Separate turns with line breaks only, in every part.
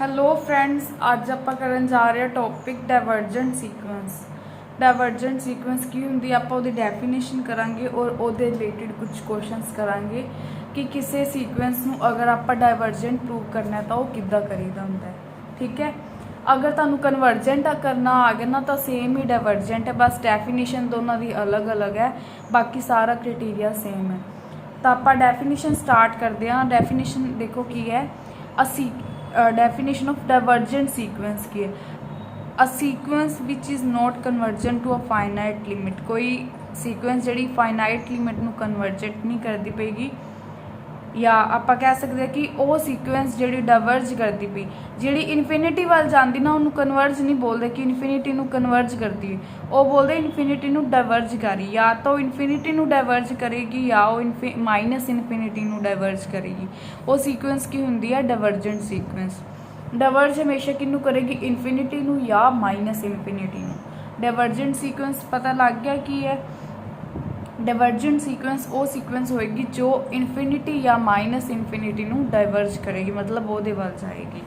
Hello friends, ਅੱਜ ਆਪਾਂ ਕਰਨ ਜਾ ਰਹੇ ਹਾਂ ਟੌਪਿਕ ਡਾਇਵਰਜੈਂਟ ਸੀਕੁਐਂਸ। ਡਾਇਵਰਜੈਂਟ ਸੀਕੁਐਂਸ ਕੀ ਹੁੰਦੀ ਹੈ, ਆਪਾਂ ਉਹਦੀ ਡੈਫੀਨੇਸ਼ਨ ਕਰਾਂਗੇ ਔਰ ਉਹਦੇ ਰਿਲੇਟਿਡ ਕੁਝ ਕੁਐਸਚਨਸ ਕਰਾਂਗੇ ਕਿ ਕਿਸੇ ਸੀਕੁਐਂਸ ਨੂੰ ਅਗਰ ਆਪਾਂ ਡਾਇਵਰਜੈਂਟ ਪ੍ਰੂਵ ਕਰਨਾ ਤਾਂ ਉਹ ਕਿੱਦਾਂ ਕਰੀਦਾ ਹੁੰਦਾ ਹੈ। ਠੀਕ ਹੈ, ਅਗਰ ਤੁਹਾਨੂੰ ਕਨਵਰਜੈਂਟ ਕਰਨਾ ਆ ਗਿਆ ਨਾ ਤਾਂ ਸੇਮ ਹੀ ਡਾਇਵਰਜੈਂਟ ਹੈ, ਬਸ ਡੈਫੀਨੇਸ਼ਨ ਦੋਨਾਂ ਦੀ ਅਲੱਗ-ਅਲੱਗ ਹੈ, ਬਾਕੀ ਸਾਰਾ ਕ੍ਰਾਈਟੇਰੀਆ ਸੇਮ ਹੈ। ਤਾਂ ਆਪਾਂ ਡੈਫੀਨੇਸ਼ਨ ਸਟਾਰਟ ਕਰਦੇ ਹਾਂ। ਡੈਫੀਨੇਸ਼ਨ ਦੇਖੋ ਕੀ ਹੈ। ਅਸੀਂ definition of divergent sequence की है, a sequence which is not convergent to a finite limit। कोई sequence ਜਿਹੜੀ finite limit ਨੂੰ convergent नहीं करती पेगी, या ਆਪਾਂ ਕਹਿ ਸਕਦੇ ਹਾਂ ਕਿ ਉਹ ਸੀਕੁਐਂਸ ਜਿਹੜੀ ਡਾਇਵਰਜ ਕਰਦੀ ਪਈ, ਜਿਹੜੀ ਇਨਫਿਨਿਟੀ ਵੱਲ ਜਾਂਦੀ ਨਾ ਉਹਨੂੰ ਕਨਵਰਜ ਨਹੀਂ ਬੋਲਦੇ ਕਿ ਇਨਫਿਨਿਟੀ ਨੂੰ ਕਨਵਰਜ ਕਰਦੀ, ਉਹ ਬੋਲਦੇ ਇਨਫਿਨਿਟੀ ਨੂੰ ਡਾਇਵਰਜ ਕਰੀ। ਜਾਂ ਤਾਂ ਉਹ ਇਨਫਿਨਿਟੀ ਨੂੰ ਡਾਇਵਰਜ ਕਰੇਗੀ ਜਾਂ ਉਹ ਮਾਈਨਸ ਇਨਫਿਨਿਟੀ ਨੂੰ ਡਾਇਵਰਜ ਕਰੇਗੀ। ਉਹ ਸੀਕੁਐਂਸ ਕੀ ਹੁੰਦੀ ਹੈ? ਡਾਇਵਰਜੈਂਟ ਸੀਕੁਐਂਸ। ਡਾਇਵਰਜ ਹਮੇਸ਼ਾ ਕਿਹਨੂੰ ਕਰੇਗੀ? ਇਨਫਿਨਿਟੀ ਨੂੰ ਜਾਂ ਮਾਈਨਸ ਇਨਫਿਨਿਟੀ ਨੂੰ। ਡਾਇਵਰਜੈਂਟ ਸੀਕੁਐਂਸ ਪਤਾ ਲੱਗ ਗਿਆ ਕੀ ਹੈ? ਡਾਇਵਰਜੈਂਟ ਸੀਕੁਐਂਸ ਉਹ ਸੀਕੁਐਂਸ ਹੋਏਗੀ ਜੋ ਇਨਫਿਨਿਟੀ ਜਾਂ ਮਾਈਨਸ ਇਨਫਿਨਿਟੀ ਨੂੰ ਡਾਇਵਰਜ ਕਰੇਗੀ, ਮਤਲਬ ਉਹਦੇ ਵੱਲ ਜਾਏਗੀ।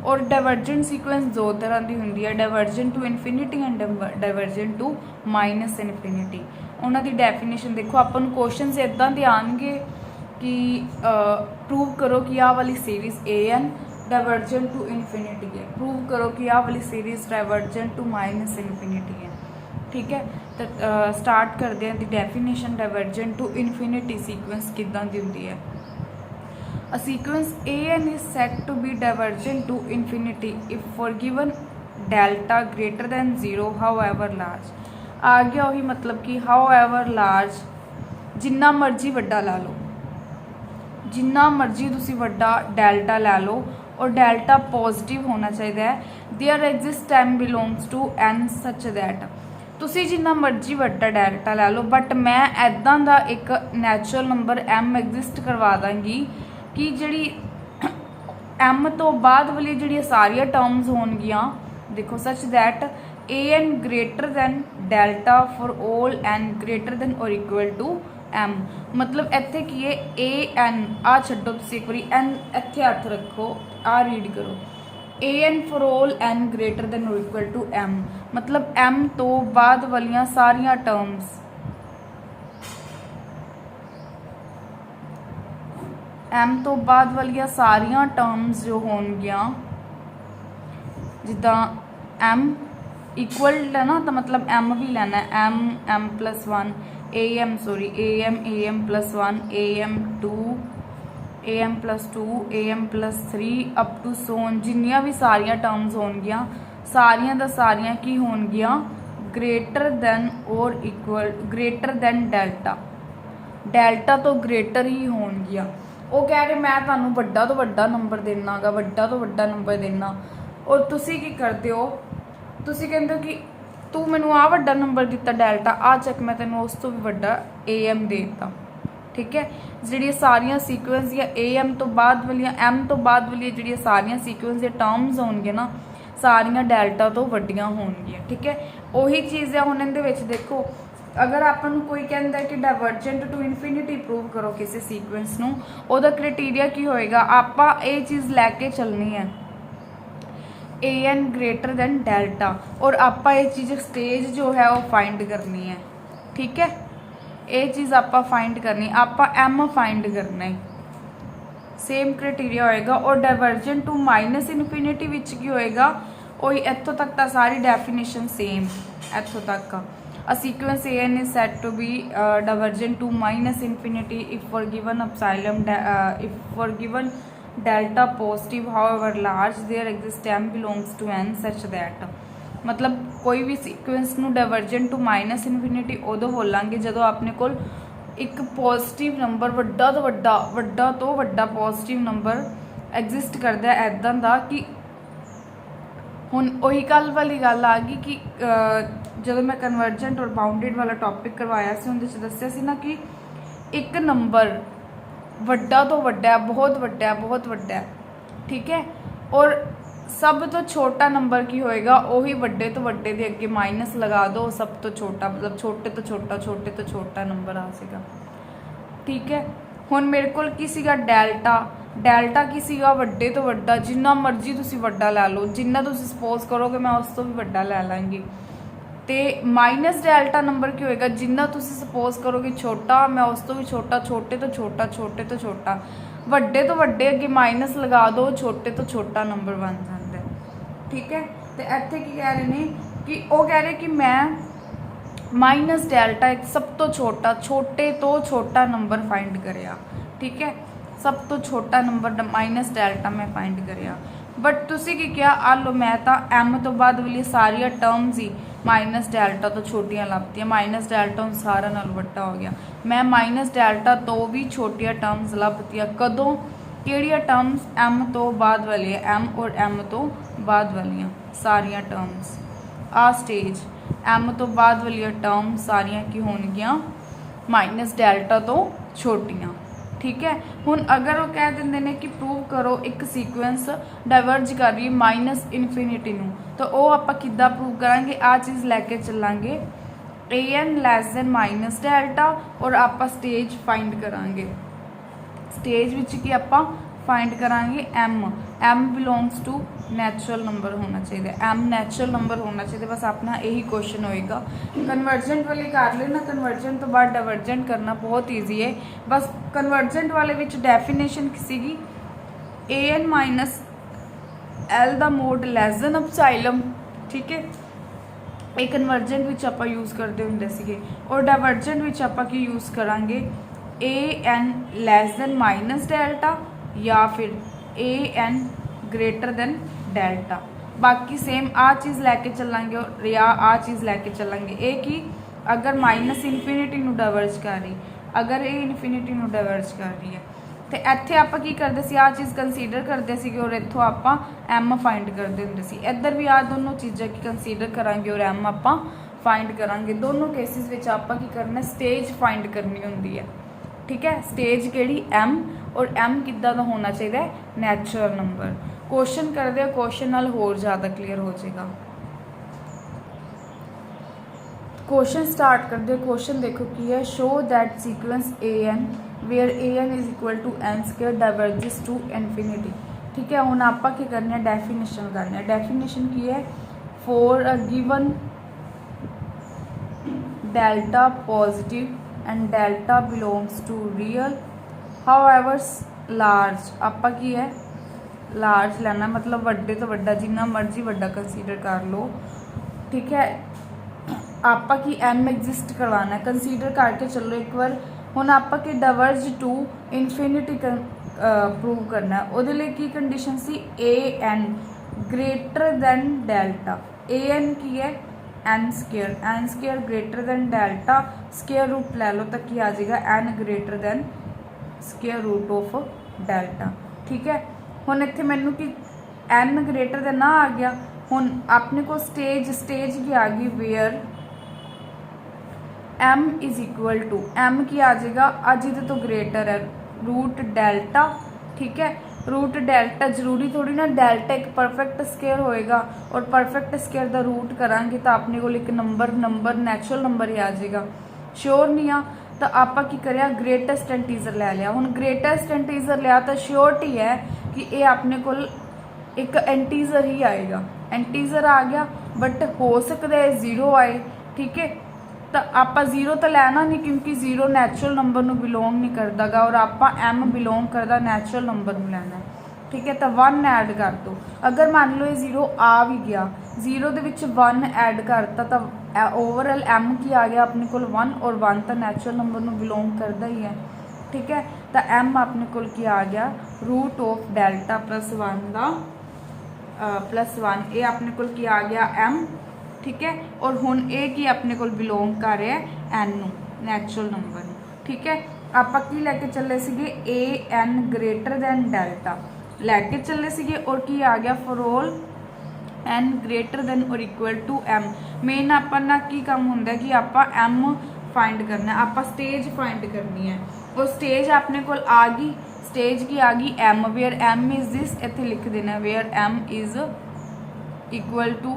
ਔਰ ਡਾਇਵਰਜੈਂਟ ਸੀਕੁਐਂਸ ਦੋ ਤਰ੍ਹਾਂ ਦੀ ਹੁੰਦੀ ਹੈ, divergent to infinity and divergent to minus infinity. ਉਹਨਾਂ ਦੀ ਡੈਫੀਨੇਸ਼ਨ ਦੇਖੋ, ਆਪਾਂ ਨੂੰ ਕੁਐਸਚਨਸ ਇੱਦਾਂ ਦੇ ਆਉਣਗੇ ਕਿ ਪ੍ਰੂਵ ਕਰੋ ਕਿ ਆਹ ਵਾਲੀ ਸੀਰੀਜ਼ an ਡਾਇਵਰਜੈਂਟ ਟੂ ਇਨਫਿਨਿਟੀ ਹੈ, ਪ੍ਰੂਵ ਕਰੋ ਕਿ ਆਹ ਵਾਲੀ ਸੀਰੀਜ਼ ਡਾਇਵਰਜੈਂਟ ਟੂ ਮਾਈਨਸ ਇਨਫਿਨਿਟੀ ਹੈ। ਠੀਕ ਹੈ, ਤਾਂ ਸਟਾਰਟ ਕਰਦੇ ਹਾਂ ਦੀ ਡੈਫੀਨੇਸ਼ਨ। ਡਾਇਵਰਜੈਂਟ ਟੂ ਇਨਫਿਨਿਟੀ ਸੀਕੁਐਂਸ ਕਿੱਦਾਂ ਦੀ ਹੁੰਦੀ ਹੈ? A sequence an is said to be divergent to infinity if for given delta greater than 0 however large। ਆ ਗਿਆ ਉਹੀ ਮਤਲਬ ਕਿ however large, ਜਿੰਨਾ ਮਰਜ਼ੀ ਵੱਡਾ ਲਾ ਲਓ, ਜਿੰਨਾ ਮਰਜ਼ੀ ਤੁਸੀਂ ਵੱਡਾ ਡੈਲਟਾ ਲੈ ਲਓ ਔਰ ਡੈਲਟਾ ਪੋਜ਼ਿਟਿਵ ਹੋਣਾ ਚਾਹੀਦਾ ਹੈ। There exist m belongs to n such that, ਤੁਸੀਂ ਜਿੰਨਾ ਮਰਜ਼ੀ ਵੱਡਾ ਡੈਲਟਾ ਲੈ ਲਓ ਬਟ ਮੈਂ ਇੱਦਾਂ ਦਾ ਇੱਕ ਨੈਚੁਰਲ ਨੰਬਰ m ਐਗਜ਼ਿਸਟ ਕਰਵਾ ਦਾਂਗੀ ਕਿ ਜਿਹੜੀ m ਤੋਂ ਬਾਅਦ ਵਾਲੀ ਜਿਹੜੀਆਂ ਸਾਰੀਆਂ ਟਰਮਸ ਹੋਣਗੀਆਂ, ਦੇਖੋ ਸੱਚ that an greater then delta for all n greater then ਔਰ ਇਕੁਅਲ ਟੂ m। ਮਤਲਬ ਇੱਥੇ ਕੀ ਹੈ? an ਆ ਛੱਡੋ, ਤੁਸੀਂ ਇੱਕ ਵਾਰੀ n ਇੱਥੇ ਹੱਥ ਰੱਖੋ, ਆ ਰੀਡ ਕਰੋ, an for all n greater than or equal to m, ਮਤਲਬ m ਤੋਂ ਬਾਅਦ ਵਾਲੀਆਂ ਸਾਰੀਆਂ ਟਰਮਸ, m ਤੋਂ ਬਾਅਦ ਵਾਲੀਆਂ ਸਾਰੀਆਂ ਟਰਮਸ ਜੋ ਹੋਣਗੀਆਂ, ਜਿੱਦਾਂ m ਇਕੁਅਲ ਹੈ ਨਾ ਤਾਂ ਮਤਲਬ m ਵੀ ਲੈਣਾ ਹੈ, m plus 1 am plus 1 am plus 2 am plus 3 up to ਸੋਨ, ਜਿੰਨੀਆਂ ਵੀ ਸਾਰੀਆਂ ਟਰਮਸ ਹੋਣਗੀਆਂ ਸਾਰੀਆਂ ਦਾ ਸਾਰੀਆਂ ਕੀ ਹੋਣਗੀਆਂ? ਗ੍ਰੇਟਰ ਦੈਨ ਔਰ equal, greater then delta, delta ਤੋਂ ਗ੍ਰੇਟਰ ਹੀ ਹੋਣਗੀਆਂ। ਉਹ ਕਹਿ ਰਹੇ ਮੈਂ ਤੁਹਾਨੂੰ ਵੱਡਾ ਤੋਂ ਵੱਡਾ ਨੰਬਰ ਦੇਣਾ ਗਾ, ਵੱਡਾ ਤੋਂ ਵੱਡਾ ਨੰਬਰ ਦੇਣਾ, ਔਰ ਤੁਸੀਂ ਕੀ ਕਰਦੇ ਹੋ? ਤੁਸੀਂ ਕਹਿੰਦੇ ਹੋ ਕਿ ਤੂੰ ਮੈਨੂੰ ਆਹ ਵੱਡਾ ਨੰਬਰ ਦਿੱਤਾ ਡੈਲਟਾ, ਆਹ ਚੱਕ ਮੈਂ ਤੈਨੂੰ ਉਸ ਤੋਂ ਵੀ ਵੱਡਾ am ਦੇ ਦਿੱਤਾ। ਠੀਕ ਹੈ, ਜਿਹੜੀਆਂ ਸਾਰੀਆਂ ਸੀਕੁਐਂਸ ਦੀਆਂ am ਤੋਂ ਬਾਅਦ ਵਾਲੀਆਂ, m ਤੋਂ ਬਾਅਦ ਵਾਲੀਆਂ ਜਿਹੜੀਆਂ ਸਾਰੀਆਂ ਸੀਕੁਐਂਸ ਦੀਆਂ ਟਰਮਸ ਹੋਣਗੀਆਂ ਨਾ, ਸਾਰੀਆਂ ਡੈਲਟਾ ਤੋਂ ਵੱਡੀਆਂ ਹੋਣਗੀਆਂ। ਠੀਕ ਹੈ, ਉਹੀ ਚੀਜ਼ ਹੈ ਹੁਣ ਇਹਦੇ ਵਿੱਚ ਦੇਖੋ, ਅਗਰ ਆਪਾਂ ਨੂੰ ਕੋਈ ਕਹਿੰਦਾ ਕਿ ਡਾਇਵਰਜੈਂਟ ਟੂ ਇਨਫਿਨਿਟੀ ਪ੍ਰੂਵ ਕਰੋ ਕਿਸੇ ਸੀਕੁਐਂਸ ਨੂੰ, ਉਹਦਾ ਕ੍ਰਾਈਟੇਰੀਆ ਕੀ ਹੋਏਗਾ? ਆਪਾਂ ਇਹ ਚੀਜ਼ ਲੈ ਕੇ ਚੱਲਣੀ ਹੈ an greater than delta, और ਆਪਾਂ ਇਹ ਚੀਜ਼ ਸਟੇਜ ਜੋ ਹੈ ਉਹ ਫਾइंड ਕਰਨੀ ਹੈ। ਠੀਕ ਹੈ, ਇਹ ਚੀਜ਼ ਆਪਾਂ ਫਾइंड ਕਰਨੀ, ਆਪਾਂ m ਫਾइंड ਕਰਨਾ ਹੈ, ਸੇਮ ਕ੍ਰਾਈਟੇਰੀਆ ਹੋਏਗਾ। ਔਰ ਡਾਇਵਰਜੈਂਟ ਟੂ ਮਾਈਨਸ ਇਨਫਿਨਿਟੀ ਵਿੱਚ ਕੀ ਹੋਏਗਾ? ਉਹੀ ਇੱਥੋਂ ਤੱਕ ਤਾਂ ਸਾਰੀ ਡੈਫੀਨੇਸ਼ਨ ਸੇਮ, ਇੱਥੋਂ ਤੱਕ a sequence an is said to be divergent to minus infinity if for given epsilon if for given delta positive however large there exists m belongs to n such that, ਮਤਲਬ ਕੋਈ ਵੀ sequence ਨੂੰ ਡਾਇਵਰਜੈਂਟ to minus infinity ਉਦੋਂ ਬੋਲਾਂਗੇ ਜਦੋਂ ਆਪਣੇ ਕੋਲ ਇੱਕ positive number, ਵੱਡਾ ਤੋਂ ਵੱਡਾ ਪੋਜ਼ਿਟਿਵ ਨੰਬਰ ਐਗਜ਼ਿਸਟ ਕਰਦਾ ਇੱਦਾਂ ਦਾ ਕਿ ਹੁਣ ਉਹੀ ਕੱਲ ਵਾਲੀ ਗੱਲ ਆ ਗਈ ਕਿ ਜਦੋਂ ਮੈਂ ਕਨਵਰਜੈਂਟ ਔਰ ਬਾਉਂਡਡ ਵਾਲਾ ਟੌਪਿਕ ਕਰਵਾਇਆ ਸੀ, ਉਹਦੇ 'ਚ ਦੱਸਿਆ ਸੀ ਨਾ ਕਿ ਇੱਕ ਨੰਬਰ ਵੱਡਾ ਤੋਂ ਵੱਡਾ, ਬਹੁਤ ਵੱਡਾ, ਠੀਕ ਹੈ, ਔਰ ਸਭ ਤੋਂ ਛੋਟਾ ਨੰਬਰ ਕੀ ਹੋਏਗਾ? ਉਹੀ ਵੱਡੇ ਤੋਂ ਵੱਡੇ ਦੇ ਅੱਗੇ ਮਾਈਨਸ ਲਗਾ ਦਿਓ, ਸਭ ਤੋਂ ਛੋਟਾ, ਮਤਲਬ ਛੋਟੇ ਤੋਂ ਛੋਟਾ ਨੰਬਰ ਆ ਜਾਏਗਾ। ਠੀਕ ਹੈ, हुण मेरे कोल की सीगा डेल्टा, डेल्टा की सीगा वड्डे तो वड्डा, जिन्ना मर्जी तुसी वड्डा लै लो, जिन्ना तुसी सपोज करोगे मैं उस तो भी वड्डा लै लांगी। तो माइनस डेल्टा नंबर की होएगा जिन्ना तुसी सपोज करोगे छोटा, मैं उस तो भी छोटा, छोटे तो छोटा, छोटे तो छोटा, वड्डे तो वड्डे अगे माइनस लगा दो, छोटे तो छोटा नंबर बन जाता है। ठीक है, तो इत्थे की कह रहे हैं कि वो कह रहे कि मैं माइनस डेल्टा एक सब तो छोटा, छोटे तो छोटा नंबर फाइंड करिया। ठीक है, सब तो छोटा नंबर माइनस डेल्टा मैं फाइंड करिया। बट तुसी की क्या आ लो, मैं तो एम तो बाद वाली सारिया टर्म्स ही माइनस डेल्टा तो छोटियां लभदियां, माइनस डेल्टा हम सारा नाल वड्डा हो गया। मैं माइनस डेल्टा तो भी छोटिया टर्म्स लभदियां कदों, किहड़ियां टर्म्स, एम तो बाद वाली, एम और एम तो बाद वालियां सारियां टर्म्स। आ स्टेज एम तो बाद वाली टर्म सारियां की होणगियां माइनस डेल्टा तो छोटियां। ठीक है, हुण अगर वो कह देंगे ने कि प्रूव करो एक सीक्वेंस डाइवर्ज कर रही है माइनस इनफिनिटी नूं, तो वो आपां किद्दां प्रूव करांगे, आ चीज़ लैके चलांगे A N less than minus delta और आपां स्टेज फाइंड करांगे। स्टेज विच की आपां फाइंड करांगे M, M belongs to natural number होना चाहिए, एम नैचुरल नंबर होना चाहिए। बस अपना यही क्वेश्चन होएगा। कन्वर्जेंट वाले कर लेना, कन्वर्जेंट तो बाद डाइवर्जेंट करना बहुत ईजी है। बस कन्वर्जेंट वाले विच definition सीगी A N minus L दा मोड लैस दैन एप्सिलॉन। ठीक है, ये कन्वर्जेंट विच आपां यूज़ करते होंदे सीगे, और डाइवर्जेंट विच आपां की यूज़ करांगे A N less than minus delta या फिर A N greater than delta. बाकी सेम आ चीज़ लैके चलांगे और या आ चीज़ लैके चलांगे। ये कि अगर माइनस इनफिनिटी नूं डाइवर्ज कर रही, अगर ये इनफिनिटी नूं डाइवर्ज कर रही है, तो इत्थे आपां की करदे सी, आ चीज़ कंसीडर करते सी और इत्थों आपां एम फाइंड करते हुंदे सी। इधर भी आ दोनों चीज़ां की कंसीडर करांगे और एम आपां फाइंड करांगे। दोनों केसिस विच आपां की करना, स्टेज फाइंड करनी हुंदी है। ठीक है, स्टेज केड़ी एम, और एम किद्दां दा होना चाहिए, नैचुरल नंबर। क्वेश्चन कर दे, क्वेश्चन नाल होर ज़्यादा क्लीयर हो जाएगा। क्वेश्चन स्टार्ट कर दे। क्वेश्चन देखो की है, show that sequence a n where a n is equal to n square diverges to infinity. ठीक है, हुण आपां की करनी है, डेफिनेशन करनी है। डेफिनेशन की है, for a given delta positive and delta belongs to real however large, आपां की है लार्ज लेना, मतलब वड्डे तो वड्डा, जिन्ना मर्जी वड्डा कंसीडर कर लो। ठीक है, आपां की एम एग्जिस्ट करवाना है, कंसीडर करके चलो एक बार। हुण आपां की डाइवर्ज टू इनफिनिटी प्रूव करना है। उहदे लई की कंडीशन सी, a N greater than delta. A n की है n square greater than delta, square root लै लो तो की आ जाएगा n greater than square root of delta. ठीक है, हुण इत्थे मैनू कि एन ग्रेटर दैन ना आ गया। हुण अपने को स्टेज की आ गई where m is equal to, m की आ जाएगा अज ये तो ग्रेटर है रूट डेल्टा। ठीक है, रूट डेल्टा जरूरी थोड़ी ना डेल्टा एक परफेक्ट स्केयर होएगा, और परफेक्ट स्केयर का रूट करांगे तो अपने को एक नंबर नैचुरल नंबर ही आ जाएगा। श्योर नहीं आ तो आपां की करिया, ग्रेटेस्ट एंटीजर ले लिया। हुण ग्रेटेस्ट एंटीजर लिया तो श्योरिटी है कि ये अपने को एक एंटीजर ही आएगा। एंटीजर आ गया, बट हो सकता है जीरो आए। ठीक है, तो आप जीरो तो लेना नहीं, क्योंकि जीरो नैचुरल नंबर नूं बिलोंग नहीं करता गा, और आप एम बिलोंग करता नैचुरल नंबर नूं लेना है। ठीक है, तो 1 ऐड कर दो। अगर मान लो ये जीरो आ भी गया, जीरो दे विच 1 ऐड करता तो ओवरऑल एम की आ गया अपने को 1, और 1 तो नैचुरल नंबर नूं बिलोंग करता ही है। ठीक है, तो एम अपने को की आ गया रूट ऑफ डेल्टा प्लस 1 का प्लस 1, ये अपने को की आ गया एम। ठीक है, और हुण ये की अपने को बिलोंग कर रहा है एन नूं, नैचुरल नंबर नूं। ठीक है, आपां की लैके चले सीगे a N greater than delta लैके चले सीगे, और की आ गया for all n greater than और इक्वल टू एम। मेन अपना की काम हुंदा कि आपां एम फाइंड करना है, आपां स्टेज फाइंड करनी है। और स्टेज अपने को आ गई, स्टेज की आ गई m, where m is this, इत्थे लिख देना where m is equal to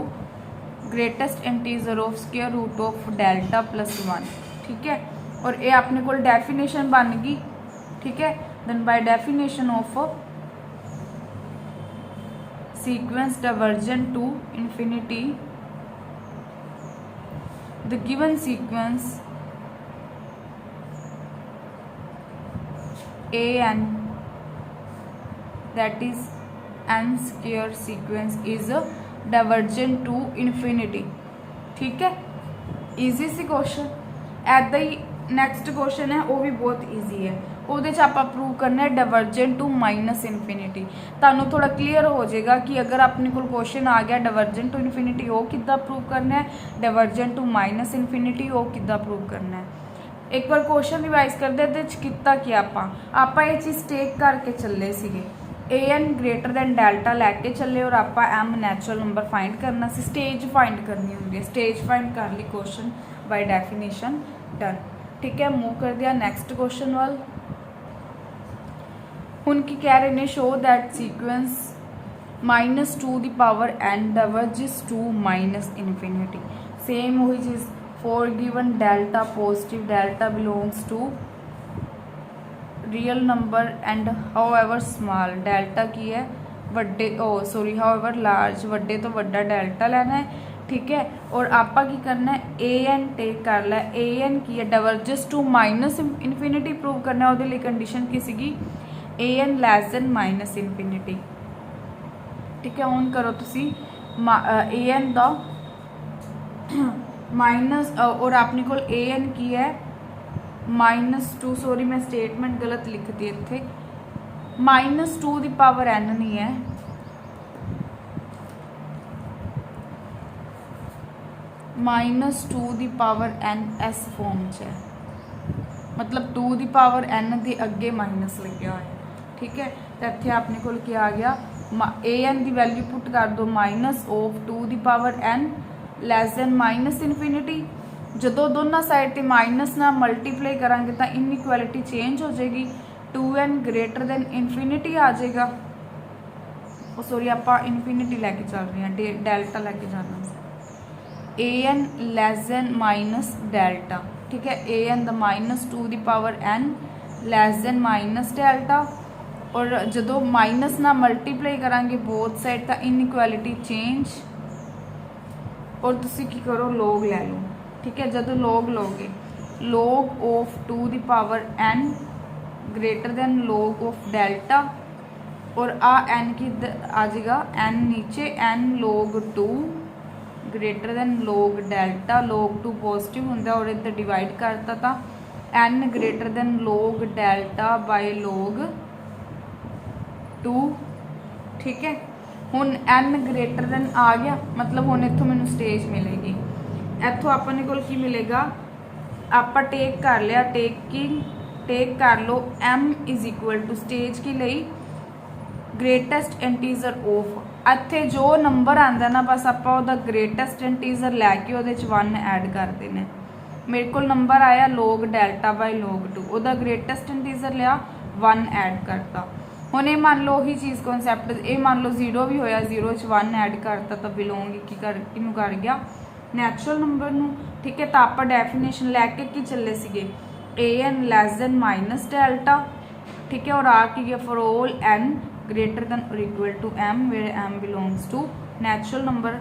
greatest integer of square root of delta plus 1। ठीक है, और ये अपने को डेफिनेशन बन गई। ठीक है। Then by definition of sequence divergent to infinity, the given sequence an, that is n square sequence, is divergent to infinity। ठीक है, ईजी सी क्वेश्चन। ऐदा ही नैक्सट क्वेश्चन है, वो भी बहुत ईजी है। ਉਹਦੇ 'ਚ ਆਪਾਂ प्रूव करना है डाइवर्जेंट टू माइनस इनफिनिटी। ਤੁਹਾਨੂੰ थोड़ा क्लीयर हो जाएगा कि अगर अपने को क्वेश्चन आ गया डाइवर्जेंट टू इनफिनिटी वो कितना प्रूव करना है, डाइवर्जेंट टू माइनस इनफिनिटी वो कितना प्रूव करना है। एक बार क्वेश्चन रिवाइज करते हैं किता कि आप ये चीज़ टेक करके चले सीगे an ग्रेटर दैन डेल्टा लैके चले और आप m नैचुरल नंबर फाइंड करना सी, स्टेज फाइंड करनी होंगी, स्टेज फाइंड कर ली क्वेश्चन बाय डेफिनेशन डन। ठीक है, मूव कर दिया नैक्सट क्वेश्चन वाल। हुण की कह रहे ने, शो दैट सीक्वेंस -2 दी power n diverges to minus infinity. Same वही चीज़, for given delta positive, delta belongs to real number and however small, delta की है वड्डे हाउएवर लार्ज, वड्डे तो वड्डा डेल्टा लेना है। ठीक है, और आपा की करना है an टेक कर ला, an की है diverges to minus infinity prove करना है। वो कंडीशन की सीगी an less than minus infinity. ठीक है, ऑन करो तुसी an दा माइनस और अपने को an की है -2, सॉरी मैं स्टेटमेंट गलत लिख दी इत्थे, -2 दी पावर n नहीं है, -2 दी पावर n एस फॉर्म च है, मतलब 2 दी पावर n दे अगे माइनस लग्या हुआ है। ठीक है, तो इत्थे अपने को क्या आ गया, an की वैल्यू पुट कर दो -2 दी power n lace than minus infinity. जो दोनों साइड ते माइनस ना मल्टीप्लाई करांगे तो इनइक्वैलिटी चेंज हो जाएगी, 2n ग्रेटर दैन इनफिनिटी आ जाएगा। सॉरी आप इनफिनिटी लैके चल रहे हैं, डेल्टा लैके जाना, an less than minus delta. ठीक है, an द -2 दी power n lace than minus delta, और जो माइनस ना मल्टीप्लाई करांगे बोथ साइड तो इनइक्वैलिटी चेंज, और तुसी की करो लॉग ले लो। ठीक है, जो लॉग लोगे, लॉग ऑफ 2 दी power n greater then log of delta, और n की आ जाएगा n नीचे, n log 2 greater than log delta, log 2 positive होंगे और इधर डिवाइड करता था n greater then log delta by log 2। ठीक है, हुण n ग्रेटर दैन आ गया, मतलब हुण इत्थों मैनूं स्टेज मिलेगी, इत्थों अपने को की मिलेगा, आप टेक कर लिया, टेक कर लो m is equal to stage की लई ग्रेटेस्ट इंटीजर ऑफ, इत्थे जो नंबर आंदा ना बस आप ग्रेटेस्ट इंटीजर लैके वो 1 ऐड कर देना। मेरे को नंबर आया log डेल्टा बाय log 2, वह ग्रेटेस्ट इंटीजर लिया 1 ऐड करता। हुण ये मान लो ही चीज़ कॉन्सैप्ट, ये मान लो 0 भी होया, 0 च 1 ऐड करता तो बिलोंग की कर गया नैचुरल नंबर नूं। ठीक है, तो आप डेफिनेशन लैके की चले सीगे an less than minus delta. ठीक है, और आ की गया for all n greater than और equal to m where m belongs to natural number.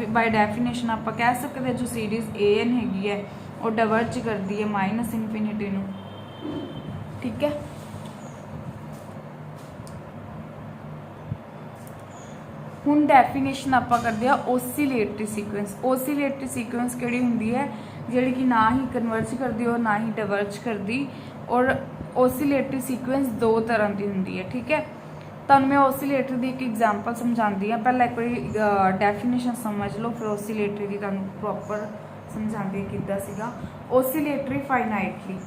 By definition आप कह सकते हैं जो सीरीज़ an हैगी है वो डाइवर्ज करती है माइनस इनफिनिटी नूं। ठीक है, हुण डेफिनेशन आप करते हैं ओसीलेटरी सीक्वेंस। ओसीलेटरी सीक्वेंस किहड़ी हुंदी है, जिहड़ी कि ना ही कन्वर्ज करती और ना ही डाइवर्ज करती, और ओसीलेटरी सीक्वेंस 2 तरह की हुंदी है। ठीक है, तो मैं ओसीलेटरी की एक एग्जाम्पल समझाती हाँ, पहले एक बार डेफिनेशन समझ लो, फिर ओसीलेटरी की प्रॉपर समझाती है किद्दां सीगा। ओसीलेटरी फाइनाइटली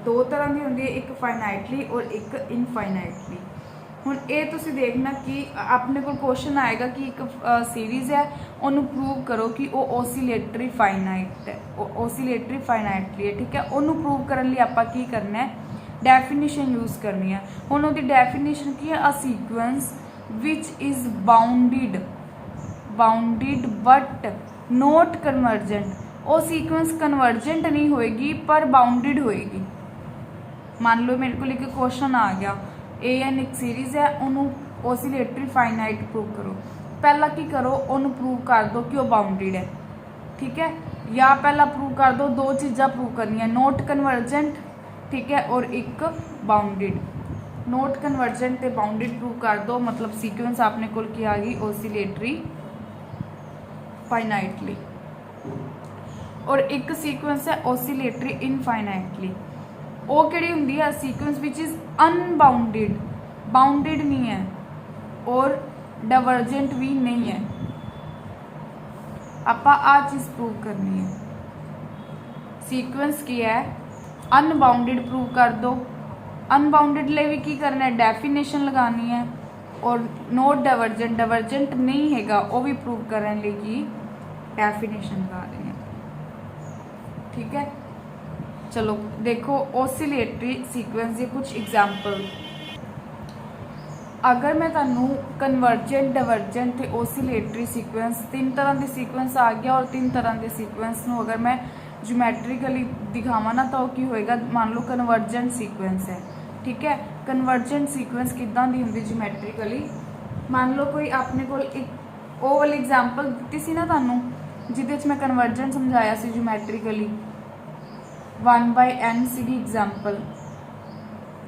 2 तरह की होंगी है, एक फाइनाइटली और एक इनफाइनाइटली। हुण ये तुसीं देखना कि अपने को क्वेश्चन आएगा कि एक सीरीज़ है, उन्होंने प्रूव करो कि वो ओसीलेटरी फाइनाइट है, ओसीलेटरी फाइनाइटली है। ठीक है, उन्होंने प्रूव करने लिए आपां की करना है, डेफिनेशन यूज़ करनी है। हुण उहदी डेफिनेशन की है, a sequence which is bounded but not convergent. वो सीक्वेंस कन्वर्जेंट नहीं होएगी पर बाउंडिड होएगी। मान लो मेरे को एक क्वेश्चन आ गया AN एक सीरीज़ है, उन्होंने ओसीलेटरी फाइनाइट प्रूव करो। पहला की करो, उन्होंने प्रूव कर दो कि वो बाउंडेड है, ठीक है। या पहला प्रूव कर दो, दो चीज़ा प्रूव करनी है, नॉट कन्वर्जेंट, ठीक है, और एक बाउंडेड। नॉट कन्वर्जेंट ते बाउंडेड प्रूव कर दो, मतलब सीक्वेंस आपने कोल की आ गई ओसीलेटरी फाइनाइटली। और एक सीक्वेंस है ओसीलेटरी इनफाइनाइटली। वो किहड़ी हुंदी है? Sequence which is unbounded, bounded नहीं है और डाइवर्जेंट भी नहीं है। आपां आ चीज़ प्रूव करनी है। सीक्वेंस की है अनबाउंडेड प्रूव कर दो। अनबाउंडेड लिए भी की करना है, डेफिनेशन लगानी है। और नॉट डाइवर्जेंट, डाइवर्जेंट नहीं हैगा वो भी प्रूव करने लिए की डेफिनेशन लगा रही है, ठीक है। चलो देखो ओसीलेटरी सीक्वेंस के कुछ एग्जाम्पल। अगर मैं तुहानू कन्वर्जेंट, डाइवर्जेंट ते ओसीलेटरी सीक्वेंस, तीन तरह के सीक्वेंस आ गया और तीन तरह के सीक्वेंस नू अगर मैं ज्योमैट्रिकली दिखावा ना तो की होएगा। मान लो कन्वर्जेंट सीक्वेंस है, ठीक है। कन्वर्जेंट सीक्वेंस किदां दी हुंदी ज्योमैट्रिकली? मान लो कोई अपने को एक वो वाली एग्जाम्पल दी सी ना तुहानू, जिहदे च मैं कन्वर्जेंट समझाया सी geometrically. 1/n सीगी example.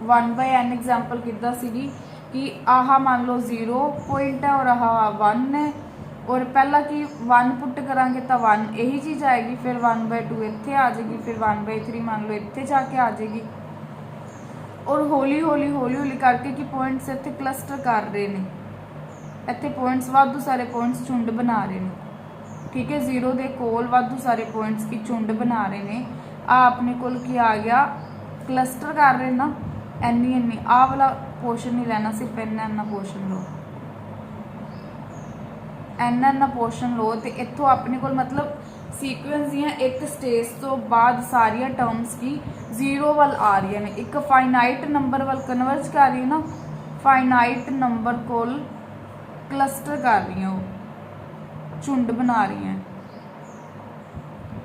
1/n example किदां सीगी कि आह मान लो 0 पॉइंट है और आह 1 है, और पहला कि 1 पुट करांगे तो 1 यही चीज़ आएगी, फिर 1/2 इत्थे आ जाएगी, फिर 1/3 मान लो इत्थे जाके आ जाएगी। और हौली हौली हौली हौली करके कि पॉइंट्स इत्थे क्लस्टर कर रहे हैं, इत्थे पॉइंट्स वाधू सारे पॉइंट्स झुंड बना रहे हैं, ठीक है। 0 के कोल वाधू सारे पॉइंट्स की झुंड बना रहे हैं। आ अपने कोल की आ गया, क्लस्टर कर रहे ना, एनी एनी आ वाला पोर्शन नहीं लेना, सिर्फ इन्ना पोर्शन लो, इन्ना पोर्शन लो। तो इत्थों अपने कोल मतलब सीक्वेंस दियां एक स्टेज तो बाद सारिया टर्म्स की 0 वाल आ रही ने, एक फाइनाइट नंबर वाल कन्वर्ज कर रही है ना, फाइनाइट नंबर कोल क्लस्टर कर रही हैं, वो झुंड बना रही हैं,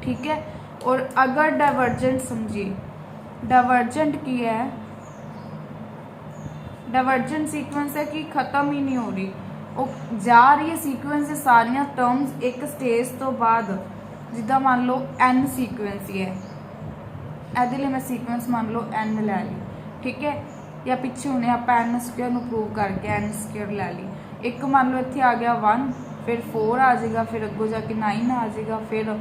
ठीक है। और अगर डाइवर्जेंट समझिए, डाइवर्जेंट की है, डाइवर्जेंट सीक्वेंस है कि खत्म ही नहीं हो रही, वो जा रही है सीक्वेंस से सारिया टर्म्स एक स्टेज तो बाद। जिदा मान लो n सीक्वेंस ही है, ਇਹਦੇ लिए मैं सीक्वेंस मान लो n लै ली, ठीक है। या पिछे हुने आप n² ਨੂੰ प्रूव करके n² लै ली। एक मान लो इत्थे आ गया 1, फिर 4 आ जाएगा, फिर अगों जाके 9 आ जाएगा, फिर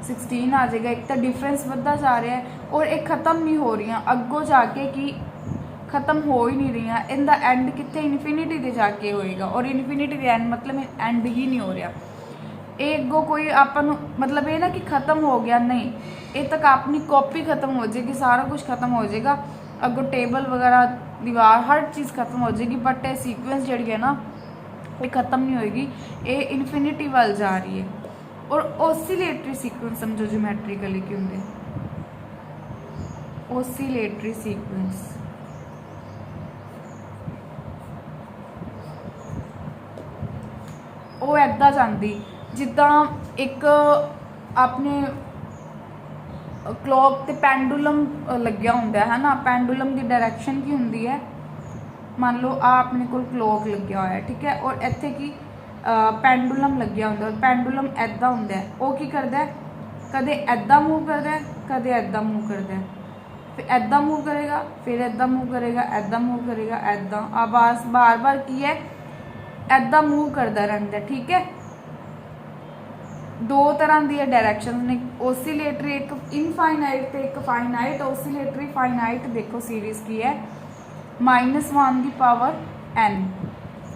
16 आ जाएगा। एक तो डिफरेंस बढ़ता जा रहा है और एक खत्म नहीं हो रही, अगों जाके कि खत्म हो ही नहीं रही। इनका एंड कितने इनफिनिटी दे जाके होएगा, और इनफिनिटी दे एंड मतलब एंड ही नहीं हो रहा। ये अगों कोई अपन मतलब ये ना कि खत्म हो गया, नहीं, ये तक अपनी कॉपी खत्म हो जाएगी, सारा कुछ खत्म हो जाएगा, अगों टेबल वगैरह दीवार हर चीज़ खत्म हो जाएगी, बट ये सीक्वेंस जी है ना ये खत्म नहीं होएगी, ये इनफिनिटी वाल जा रही है। और ओसीलेटरी सीक्वेंस समझो ज्योमैट्रिकली की होंगे, ओसीलेटरी सीक्वेंस वो ऐदा जाती जिदा एक अपने क्लॉक ते पेंडुलम लग्या होंदा है ना, पेंडुलम की डायरैक्शन की होंदी है। मान लो आ अपने को क्लॉक लग्या होया, ठीक है, और इत्थे की पेंडुलम लग्या होंदा, पेंडुलम ऐदा होंदा है, वो की करदा है, कदे ऐदा मूव करदा है, कदे ऐदा मूव करदा है, फिर ऐदा मूव करेगा, फिर ऐदा मूव करेगा, ऐदा मूव करेगा, ऐदा आवाज़ बार बार की है ऐदा मूव करता रहता, ठीक है। दो तरह दी डायरैक्शन ने ओसीलेटरी, एक इनफाइनाइट तो एक फाइनाइट। ओसीलेटरी फाइनाइट देखो सीरीज़ की है -1 की पावर n।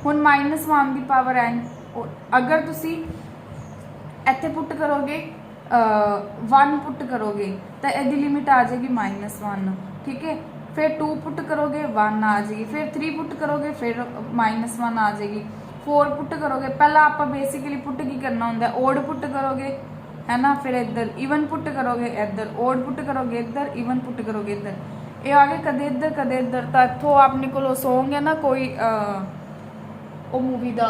हुण -1 की पावर n अगर तुसी इत्थे पुट करोगे 1 पुट करोगे तो इसकी लिमिट आ जाएगी -1, ठीक है। फिर 2 पुट करोगे 1 आ जाएगी, फिर 3 पुट करोगे फिर -1 आ जाएगी, 4 पुट करोगे। पहला आप बेसिकली पुट की करना होंगे, ओड पुट करोगे है ना, फिर इधर इवन पुट करोगे, इधर ओड पुट करोगे, इधर इवन पुट करोगे, इधर ये आगे कदे इधर कदे इधर। तो इतों अपने को सॉन्ग है ना कोई वो मूवी का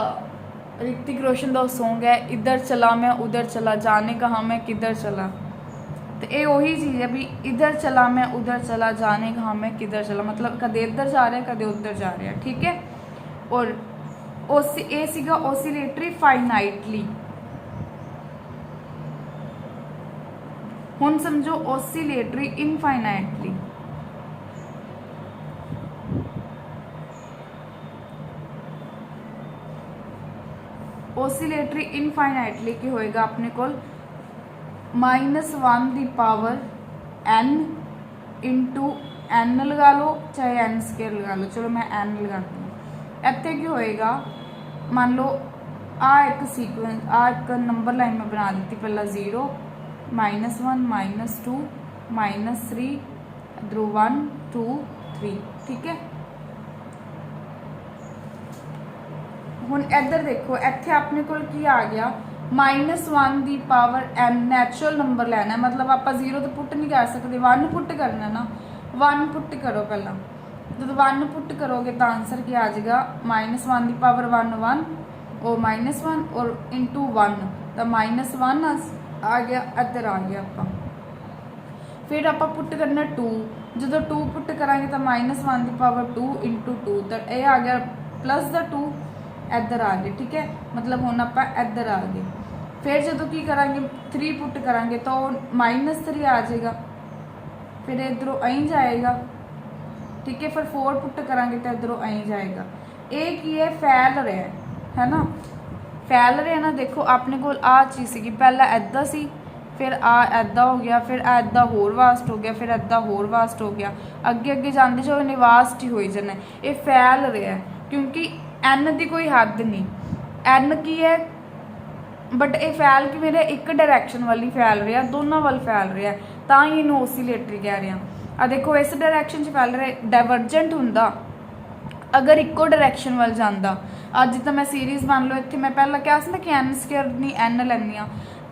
ऋतिक रोशन का सॉन्ग है, इधर चला मैं उधर चला, जाने कहाँ मैं किधर चला, तो ये वही चीज़ है भी इधर चला मैं उधर चला, जाने कहाँ मैं किधर चला, मतलब कदे इधर जा रहा है कदे उधर जा रहा है, ठीक है। और ये सीगा ओसीलेटरी फाइनाइटली। हुण समझो ओसीलेटरी इनफाइनाइटली। ओसीलेटरी इनफाइनाइटली की होएगा अपने कोल -1 दी पावर n इंटू n लगा लो चाहे n² लगा लो, चलो मैं n लगाती हूँ। इत्थे की होएगा, मान लो आ एक सीक्वेंस, आ एक नंबर लाइन में बना दी पहला 0 -1 -2 -3 इधरों 1 2 3, ठीक है। हुण इधर देखो इत्थे अपने कोल की आ गया -1 दी पावर n नैचुरल नंबर लैना है, मतलब आप 0 तो पुट नहीं कर सकते, 1 पुट करना ना, 1 पुट करो पहला। जब 1 पुट करोगे तो आंसर क्या आ जाएगा, -1 दी पावर 1 1 और -1 और इंटू 1 तो -1 आ गया, इधर आ गया आपका। फिर आप पुट करना 2, जो 2 पुट करांगे तो -1 दी पावर 2 इंटू 2 तो यह आ गया +2 इधर आ गए, ठीक है। मतलब हुण आप इधर आ गए। फिर जो की करांगे 3 पुट करांगे तो -3 आ जाएगा, फिर इधरों अं जाएगा, ठीक है। फिर 4 पुट करांगे तो इधरों अं जाएगा। ये की है, फैल रहा है ना, फैल रहा है ना। देखो अपने को आ चीज़ सी पहला ऐदा सी, फिर आ ऐदा हो गया, फिर ऐदा होर वास्ट हो गया, फिर ऐदा होर वास्ट हो गया, अगे अगे जाते जो इन्हें वास्ट ही हो जाना। ये फैल रहा है क्योंकि एन की कोई हद नहीं, एन की है बट ये फैल कि मेरे एक डायरैक्शन वाली फैल रहा, दोनों वाल फैल रहा है, तो ही इन्हू ओसीलेटरी कह रहे हैं। आ देखो इस डायरैक्शन फैल रहा है, डाइवर्जेंट हुंदा अगर इको डायरैक्शन वाल जांदा। अज तो मैं सीरीज़ मान लो इत्थे मैं पहला क्या मैं कि n² नहीं n लैनी आ,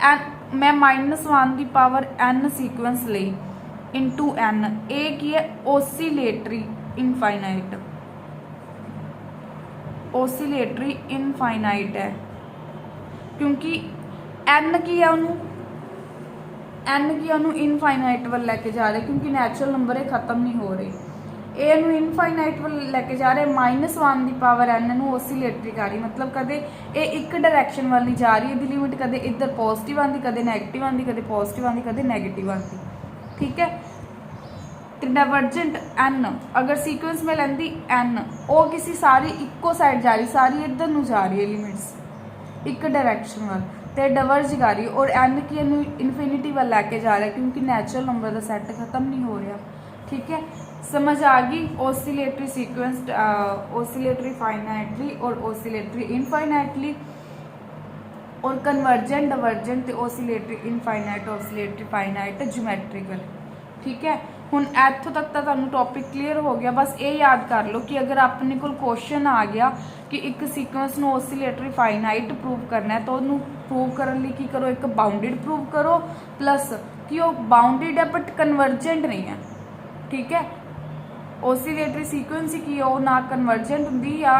एन मैं -1 की पावर n सीक्वेंस लई इंटू n, ए की है ओसीलेटरी इनफाइनाइट, ओसीलेटरी इनफाइनाइट है क्योंकि n की है उन्होंने इनफाइनाइट वाल लैके जा रहे, क्योंकि नैचुरल नंबर है खत्म नहीं हो रहे। ए इनफाइनाइट वाल लैके जा रहे, -1 की पावर n नू ओसीलेटरी कर रही, मतलब कदे ये एक डायरैक्शन वाल नहीं जा रही, इसकी लिमिट कदे इधर पॉजिटिव आती कदे नैगेटिव आती, कदे पॉजिटिव आती कदे नैगेटिव आती, ठीक है। तो डाइवर्जेंट n अगर सीक्वेंस में लेंदी n वो किसी सारी इको साइड जा रही, सारी इधर नू जा रही है लिमिट्स एक डायरैक्शन वाल, तो डाइवर्ज कर रही है। और n की इनफिनिटी वाल लैके जा रहा है क्योंकि नैचुरल नंबर का सैट खत्म नहीं हो रहा, ठीक है। समझ आ गई ओसीलेटरी सीक्वेंस, ओसीलेटरी फाइनाइटली और ओसीलेटरी इनफाइनाइटली, और convergent divergent oscillatory infinite oscillatory finite geometrical, ठीक है। हुण इत्थों तक तो तुहानूं टॉपिक क्लीयर हो गया। बस ये याद कर लो कि अगर अपने को क्वेश्चन आ गया कि एक सीक्वेंस नूं ओसीलेटरी फाइनाइट प्रूव करना है तो उन्होंने प्रूव करने लई की करो, एक बाउंडिड प्रूव करो प्लस कि वो बाउंडिड है बट कन्वर्जेंट नहीं है, ठीक है। ओसीलेटरी सीक्वेंस ही की ना कन्वर्जेंट होंगी या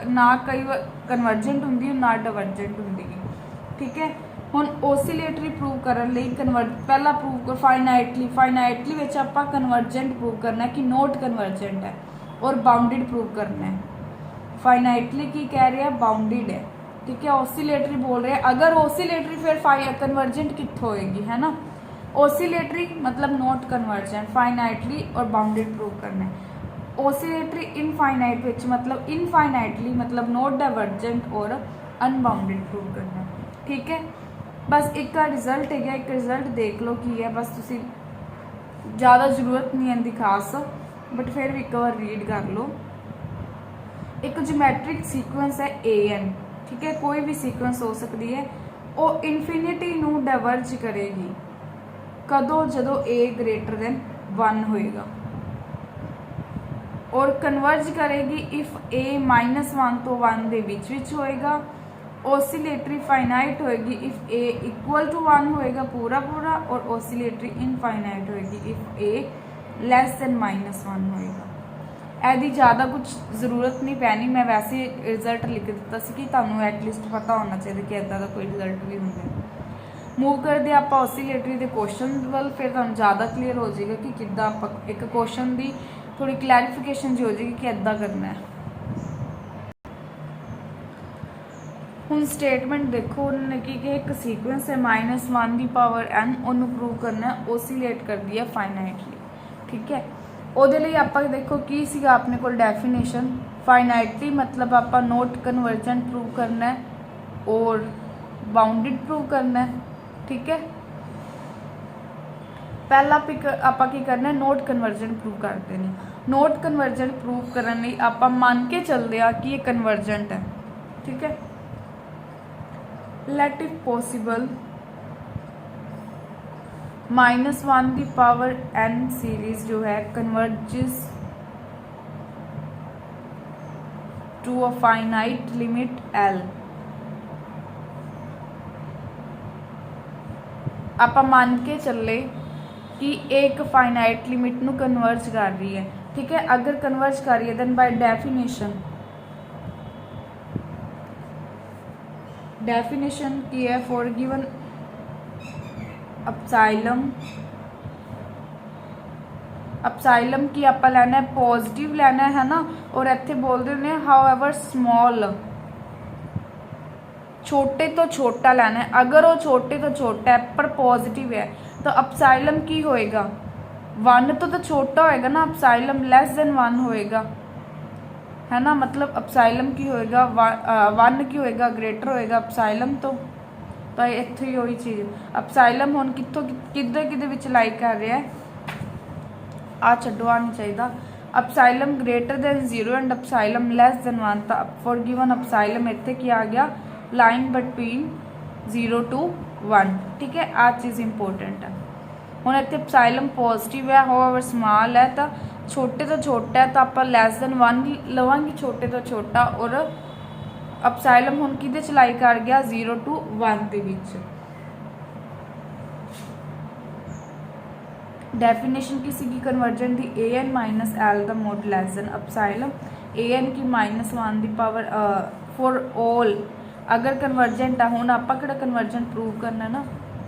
ना कई कन्वर्जेंट होंगी ना डाइवर्जेंट होंगी, ठीक है। हुण ओसीलेटरी प्रूव करने लई पहला प्रूव कर फाइनाइटली विच आपां कन्वर्जेंट प्रूव करना है कि नॉट कन्वर्जेंट है, और बाउंडिड प्रूव करना है। फाइनाइटली की कह रहे हैं बाउंडिड है, ठीक है। ओसीलेटरी बोल रहे हैं अगर ओसीलेटरी फिर कन्वर्जेंट कित्थों होएगी, है ना। ओसीलेटरी मतलब नॉट कन्वर्जेंट, फाइनाइटली और बाउंडिड प्रूव करना है। ओसीलेटरी इनफाइनाइट विच मतलब इनफाइनाइटली मतलब नॉट डाइवर्जेंट और अनबाउंडेड प्रूव करना, ठीक है। बस एक का रिजल्ट है, एक रिजल्ट देख लो की है, बस तुसी ज़्यादा जरूरत नहीं है खास, बट फिर भी एक बार रीड कर लो। एक ज्योमैट्रिक सीक्वेंस है AN, ठीक है, कोई भी सीक्वेंस हो सकती है, वो इनफिनिटी नू डाइवर्ज करेगी कदों जदों A ग्रेटर देन 1 होएगा, और कन्वर्ज करेगी इफ A -1 तो 1 दे विच होएगा। ओसीलेटरी फाइनाइट होएगी इफ A = 1 होएगा पूरा पूरा, और ओसीलेटरी इनफाइनाइट होएगी इफ A < -1 होएगा। यदि ज़्यादा कुछ जरूरत नहीं पैनी, मैं वैसे रिजल्ट लिख दिता सी कि तुहानूं एटलीस्ट पता होना चाहिए कि इदा का कोई रिजल्ट भी होंगे। मूव करते आप ऑसीलेटरी के क्वेश्चन वाल, फिर तुहानूं ज़्यादा क्लीयर हो जाएगा कि किद्दां आपां एक क्वेश्चन की थोड़ी क्लैरिफिकेशन जी हो जाएगी कि इदां करना है। हुण स्टेटमेंट देखो उन्होंने की कि एक सीक्वेंस है -1 की पावर n, उन्होंने प्रूव करना है ओसीलेट करती है फाइनाइटली। ठीक है, ਉਹਦੇ ਲਈ ਆਪਾਂ देखो की सीगा अपने को डेफिनेशन फाइनाइटली मतलब आप नॉट कन्वर्जेंट प्रूव करना है और बाउंडेड प्रूव करना है। ठीक है, पहला आप की करना है नॉट कन्वर्जेंट प्रूव करते हैं। नॉट कन्वर्जेंट प्रूव करने आप मान के चलते हैं कि ये कन्वर्जेंट है। ठीक है, लेट इफ पॉसिबल -1 की पावर n सीरीज जो है converges to a finite limit L। आप मान के चले कि एक फाइनाइट लिमिट नू कन्वर्ज कर रही है। ठीक है, अगर कन्वर्ज कर रही है दैन बाय डेफिनेशन की है फॉर गिवन अपसाइलम की आप लेना है पॉजिटिव लेना है ना, और इत्थे बोलते हैं हाउएवर स्मॉल, छोटे तो छोटा लेना है। अगर वो छोटे तो छोटा है पर पॉजिटिव है तो अपसाइलम की होएगा 1 तो छोटा होएगा ना, अपसाइलम लेस देन 1 होएगा, है ना। मतलब अपसाइलम की होएगा 1 की होएगा ग्रेटर होएगा अपसाइलम तो इत्थे ही वही चीज़ अपसाइलम हुण कित्थों किदे विच लाई कर रहा है, आ छड्डो आ नहीं चाहिए। अपसाइलम greater than 0 and अपसाइलम less than 1, तो फॉर गिवन अपसाइलम इत्थे की आ गया लाइन बिटवीन 0 to 1। ठीक है, आ चीज़ इंपोर्टेंट है। हुण इत्थे अपसाइलम पॉजिटिव है हाउएवर स्मॉल है, तो छोटे तो छोटा है तो आप लेस दैन 1 लवांगे, छोटे तो छोटा। और अपसाइलम हुण किहदे च लाई कर गया 0 to 1 दे विच। डेफिनेशन की सी कन्वर्जेंट दी an minus l the mod less than epsilon, an की -1 की पावर फॉर ऑल अगर कन्वर्जेंट है। हुण आपां किहड़ा कन्वर्जेंट प्रूव करना है ना,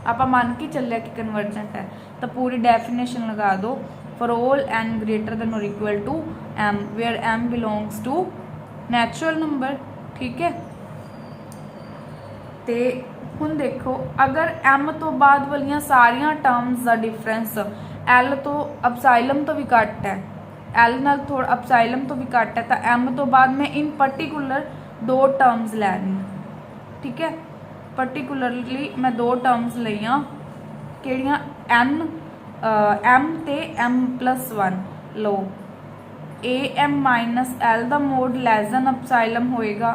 आप मान के चलिया कि कन्वर्जेंट है तो पूरी डेफिनेशन लगा दो for all n greater than और equal to m where m belongs to natural number. ठीक है, तो हुण देखो अगर m तो बाद वालियां सारियां टर्म्स का डिफरेंस l तो अपसाइलम तो भी घट है, l नाल थोड़ा अपसाइलम तो भी घट है, तो m तो बाद मैं इन पर्टिकुलर 2 टर्म्स लैनी। ठीक है, पर्टिकुलरली मैं 2 टर्म्स लियां किहड़ियां m ते m+1 low am minus L का मोड लेस दैन अपसाइलम होएगा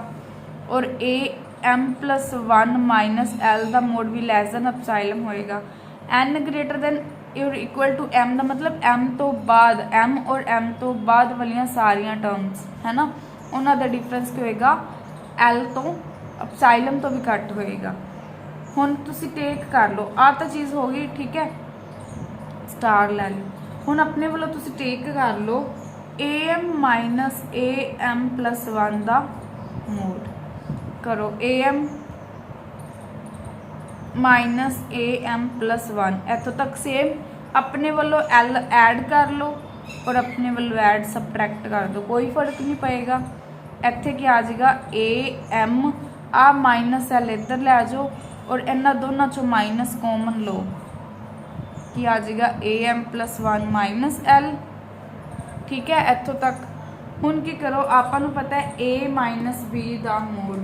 और am+1 माइनस एल का मोड भी लेस दैन अपसाइलम होएगा। n ग्रेटर दैन और इक्वल टू m का मतलब m तो बाद m और m तो बाद वालियां सारियां टर्म्स है ना, उन्हां दा डिफरेंस क्या होएगा l तो अपसाइलम तो भी घट होएगा। हुण तुसी टेक कर लो, आ तो चीज़ हो गई। ठीक है, स्टार लै लो। हुण अपने वालों तुसी टेक कर लो am माइनस am+1 का मोड करो, am माइनस am+1 इतों तक सेम। अपने वालों l ऐड कर लो और अपने वालों ऐड सबट्रैक्ट कर दो, कोई फर्क नहीं पएगा। इत्थे क्या आ जाएगा am आ माइनस l इधर लै जाओ और इन्होंने दोनों चो माइनस कॉमन लो, कि आ जाएगा am+1 माइनस l। ठीक है, इतों तक। हुण की करो, आपां नूं पता है a माइनस b का मोड,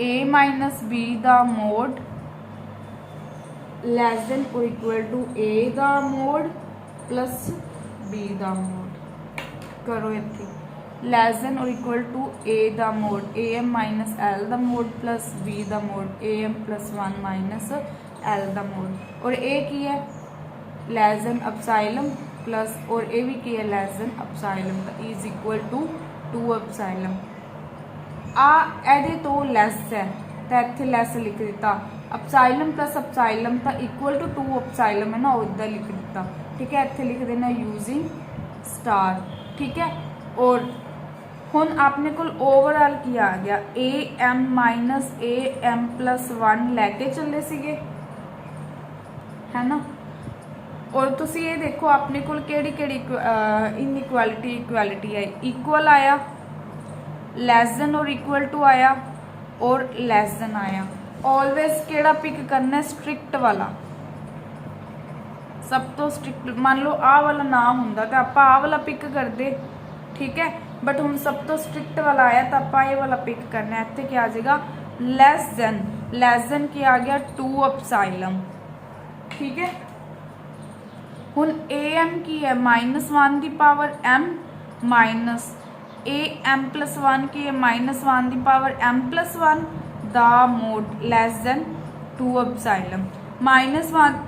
a माइनस b का मोड लेस देन और इक्वल टू a का मोड प्लस b का मोड करो। इत्थे लेस देन और इक्वल टू a का मोड am माइनस l का मोड प्लस b का मोड am+1 माइनस l का मोड, और a की है लेस देन अपसाइलम प्लस और ए भी की है less than epsilon is equal to 2 epsilon. आ एदे तो लैस है तो इत्थे लैस लिख दिता, अपसाइलम प्लस अपसाइलम तो इक्वल टू 2 अपसाइलम है ना, उदा लिख दिता। ठीक है, इत्थे लिख देना यूजिंग स्टार। ठीक है, और ਹੁਣ ਆਪਣੇ ਕੋਲ ओवरऑल ਕੀ ਆ ਗਿਆ am ਮਾਈਨਸ am प्लस 1 ਲੈ ਕੇ ਚੱਲੇ ਸੀਗੇ है ना। और तुसी ये देखो अपने कोल केड़ी केड़ी इनइक्वालिटी इक्वालिटी है, इक्वल आया, लैस देन और इक्वल टू आया और लैस देन आया। ऑलवेज केड़ा पिक करना है, स्ट्रिक्ट वाला, सब तो स्ट्रिक्ट। मान लो आ वाला ना हुंदा तो आप आ वाला पिक करते, ठीक है, बट हुण सब तो स्ट्रिक्ट वाला आया तो आप ये वाला पिक करना है। इत्थे क्या आ जाएगा लैस देन की आ गया 2 एप्सिलॉन, ठीक है। हुण am की है -1 दी power m minus am plus 1 की है -1 दी पावर m प्लस 1 दा mode lace then 2 epsilon. -1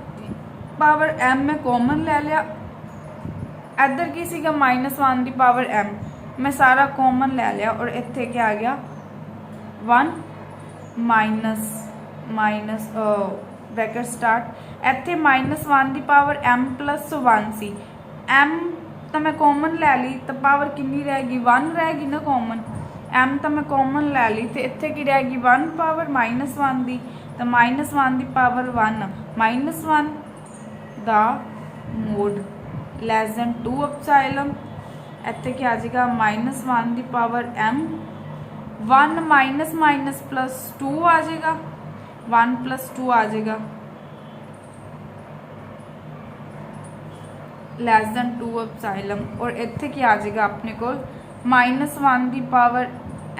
power m मैं कॉमन ले लिया, इधर की सीगा -1 दी पावर m मैं सारा कॉमन ले लिया और इत्थे क्या आ गया 1 माइनस ब्रैकेट स्टार्ट। इत्थे -1 दी पावर m प्लस 1 सी, m तो मैं कॉमन ले ली तो पावर कितनी रहेगी 1 रहेगी ना कॉमन, m तो मैं कॉमन ले ली तो इत्थे की रहेगी 1 पावर -1 दी, तो -1 दी पावर 1 -1 दा मोड लैस देन 2 एप्सिलॉन। इत्थे क्या आ जाएगा -1 दी पावर m 1 माइनस प्लस 2 आ जाएगा, 1 प्लस 2 आ जाएगा लैस देन 2 एप्सिलॉन। और इत्थे क्या आ जाएगा अपने को -1 दी पावर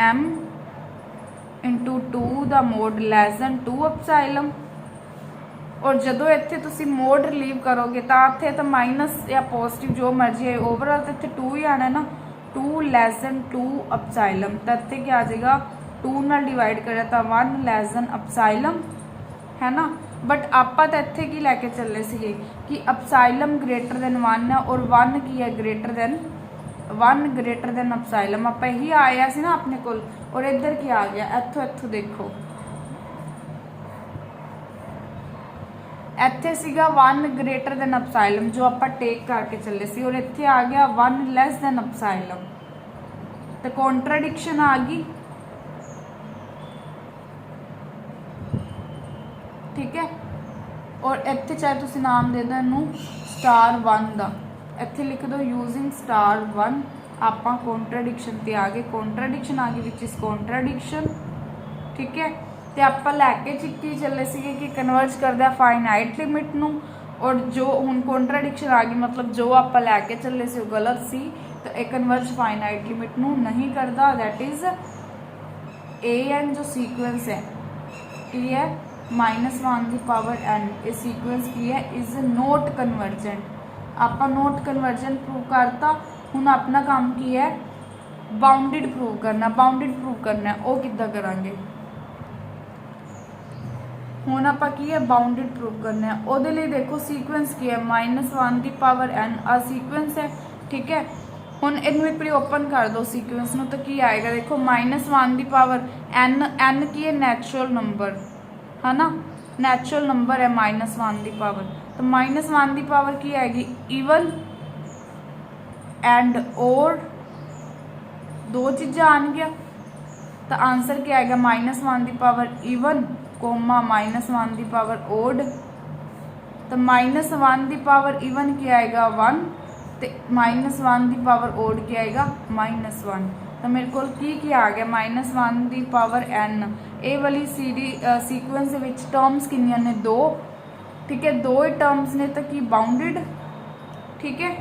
m इंटू 2 दा मोड लैस देन 2 एप्सिलॉन। और जदों इत्थे तुसी मोड रिलीव करोगे तो इत्थे तो माइनस या पॉजिटिव जो मर्जी है, ओवरऑल तो इत्थे 2 ही आना है ना, 2 लैस देन 2 एप्सिलॉन। तो इत्थे क्या आ जाएगा 2 नाल डिवाइड करें तो 1 लैस देन एप्सिलॉन, है ना। बट आपां तो इत्थे की लैके चले सीगे कि एप्सिलॉन ग्रेटर देन 1 है और 1 की है ग्रेटर देन एप्सिलॉन। आपां यही आया सी ना अपने कोल। और इधर क्या आ गया इत्थों देखो, इत्थे सीगा 1 ग्रेटर देन एप्सिलॉन जो आपां टेक करके चले सी, और इत्थे आ गया 1 लैस देन एप्सिलॉन, तो कॉन्ट्राडिक्शन आ गई, ठीक है। और इत्थे चाहे तुसी नाम दे दो इनू *1 दा, इत्थे लिख दो यूजिंग *1। आपां कॉन्ट्राडिक्शन ते आ गए, कॉन्ट्राडिक्शन आ गई विच इज कॉन्ट्राडिक्शन, ठीक है। तो आपां लैके चिक्की चले सीगे कि कन्वर्ज करदा फाइनाइट लिमिट नू, और जो हुण कॉन्ट्राडिक्शन आ गई मतलब जो आपां लैके चले सी गलत सी, तो ये कन्वर्ज फाइनाइट लिमिट नू नहीं करदा। दैट इज an जो सीक्वेंस है की है -1 दी पावर n, ये सीक्वेंस की है इज नॉट कन्वर्जेंट। आपां नॉट कन्वर्जेंट प्रूव करता, हुण अपना काम की है बाउंडिड प्रूव करना। बाउंडिड प्रूव करना है वो किद्दां करांगे, हुण आपां की है बाउंडिड प्रूव करना है। उहदे लई देखो सीक्वेंस की है -1 दी पावर n, आ सीक्वेंस है, ठीक है। हुण इनू एक बारी ओपन कर दो सीक्वेंस नू, तो की आएगा देखो -1 दी पावर n की है नैचुरल नंबर, है ना, नैचुरल नंबर है -1 दी पावर, तो -1 दी पावर की आएगी इवन एंड और, दो चीज़ा आन गया, तो आंसर क्या आएगा -1 दी पावर इवन कोमा -1 दी पावर ओड। तो -1 दी पावर इवन क्या आएगा 1, तो -1 दी पावर ओड क्या आएगा -1। तो मेरे को की आ गया -1 दी पावर n। ये वाली सीक्वेंस विच टर्म्स किनियां ने 2, ठीक है, 2 ही टर्म्स ने, तो की बाउंडिड, ठीक है।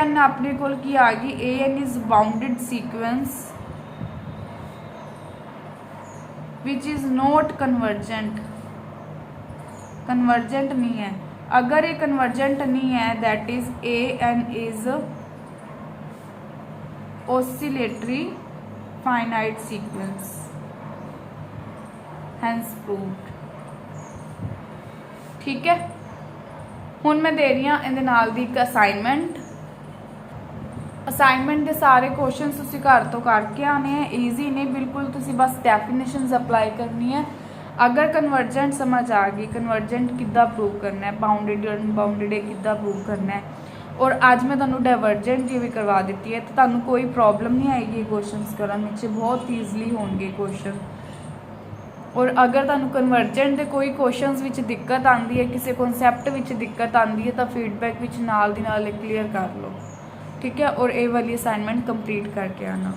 an अपने को की आ गई an is bounded sequence which is not convergent, convergent नहीं है। अगर ये कन्वर्जेंट नहीं है that is an is oscillatory finite sequence, hence proved, ठीक है। हुण मैं दे रही हाँ इहदे नाल दी एक असाइनमेंट के सारे क्वेश्चन तुसीं घर तो करके आने हैं, ईजी ने बिल्कुल, तुसीं बस डेफिनेशंस अप्लाई करनी है। अगर कन्वर्जेंट समझ आ गई, कन्वर्जेंट किद्दां प्रूव करना है, बाउंडेड अनबाउंडेड किद्दां प्रूव करना है, और अज मैं तुहानूं डाइवर्जेंट की भी करवा दी है, तो तुहानूं कोई प्रॉब्लम नहीं आएगी क्वेश्चनस करन विच, बहुत ईजली होणगे क्वेश्चन। और अगर तुहानूं कन्वर्जेंट के कोई क्वेश्चनस विच दिक्कत आती है, किसी कॉन्सैप्ट विच दिक्कत आती है, तो फीडबैक विच नाल दी नाल क्लीयर कर लो, ठीक है। और ये वाली असाइनमेंट कंप्लीट करके आना।